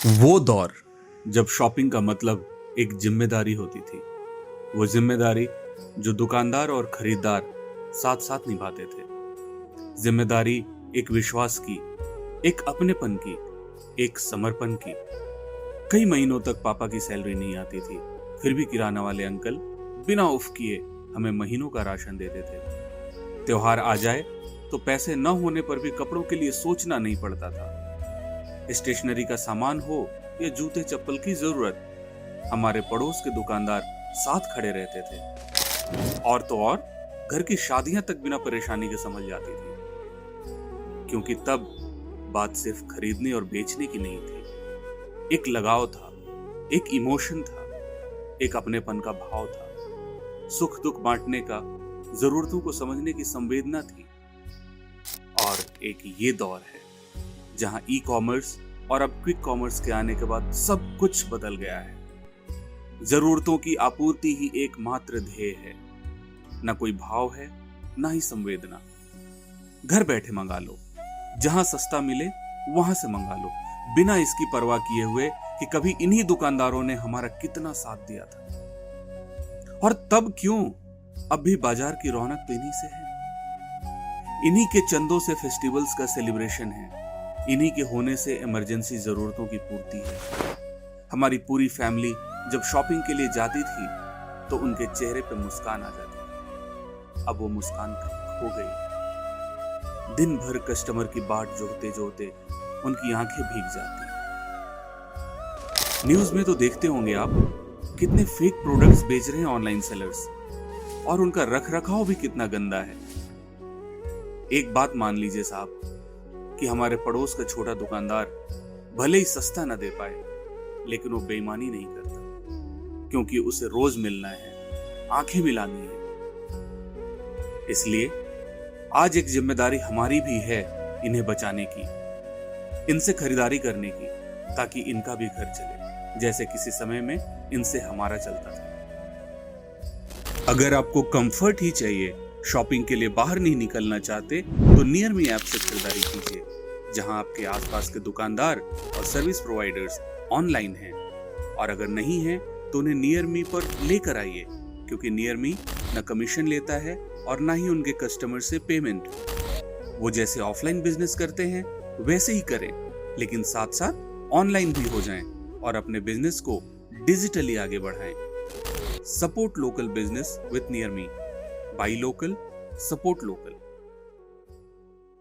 वो दौर जब शॉपिंग का मतलब एक जिम्मेदारी होती थी। वो जिम्मेदारी जो दुकानदार और खरीदार साथ साथ निभाते थे। जिम्मेदारी एक विश्वास की, एक अपनेपन की, एक समर्पण की। कई महीनों तक पापा की सैलरी नहीं आती थी, फिर भी किराना वाले अंकल बिना उफ किए हमें महीनों का राशन देते थे। त्योहार आ जाए तो पैसे न होने पर भी कपड़ों के लिए सोचना नहीं पड़ता था। स्टेशनरी का सामान हो या जूते चप्पल की जरूरत, हमारे पड़ोस के दुकानदार साथ खड़े रहते थे। और तो और घर की शादियां तक बिना परेशानी के संभल जाती थी, क्योंकि तब बात सिर्फ खरीदने और बेचने की नहीं थी। एक लगाव था, एक इमोशन था, एक अपनेपन का भाव था, सुख दुख बांटने का, जरूरतों को समझने की संवेदना थी। और एक ये दौर है जहां ई कॉमर्स और अब क्विक कॉमर्स के आने के बाद सब कुछ बदल गया है। जरूरतों की आपूर्ति ही एकमात्र ध्येय है, ना कोई भाव है, ना ही संवेदना। घर बैठे मंगा लो, जहां सस्ता मिले वहां से मंगा लो, बिना इसकी परवाह किए हुए कि कभी इन्हीं दुकानदारों ने हमारा कितना साथ दिया था। और तब क्यों, अब भी बाजार की रौनक तो इन्हीं से है। इन्हीं के चंदों से फेस्टिवल्स का सेलिब्रेशन है, इन्हीं के होने से इमरजेंसी जरूरतों की पूर्ति है। हमारी पूरी फैमिली जब शॉपिंग के लिए जाती थी तो उनके चेहरे पे मुस्कान आ जाती थी। अब वो मुस्कान खो गई। दिन भर कस्टमर की बाट जोहते जोहते उनकी आंखें भीग जाती। न्यूज में तो देखते होंगे आप, कितने फेक प्रोडक्ट्स बेच रहे हैं ऑनलाइन सेलर्स, और उनका रख रखाव भी कितना गंदा है। एक बात मान लीजिए साहब, कि हमारे पड़ोस का छोटा दुकानदार भले ही सस्ता न दे पाए, लेकिन वो बेईमानी नहीं करता, क्योंकि उसे रोज मिलना है, आंखें मिलानी है। इसलिए आज एक जिम्मेदारी हमारी भी है इन्हें बचाने की, इनसे खरीदारी करने की, ताकि इनका भी घर चले जैसे किसी समय में इनसे हमारा चलता था। अगर आपको कंफर्ट ही चाहिए, शॉपिंग के लिए बाहर नहीं निकलना चाहते, तो नियर मी ऐप से खरीदारी कीजिए, जहां आपके आसपास के दुकानदार और सर्विस प्रोवाइडर्स ऑनलाइन हैं। और अगर नहीं है तो उन्हें नियर मी पर लेकर आइए, क्योंकि नियर मी न कमीशन लेता है और ना ही उनके कस्टमर से पेमेंट। वो जैसे ऑफलाइन बिजनेस करते हैं वैसे ही करें, लेकिन साथ साथ ऑनलाइन भी हो जाएं और अपने बिजनेस को डिजिटली आगे बढ़ाएं। Support local business with near me. Buy local, support local.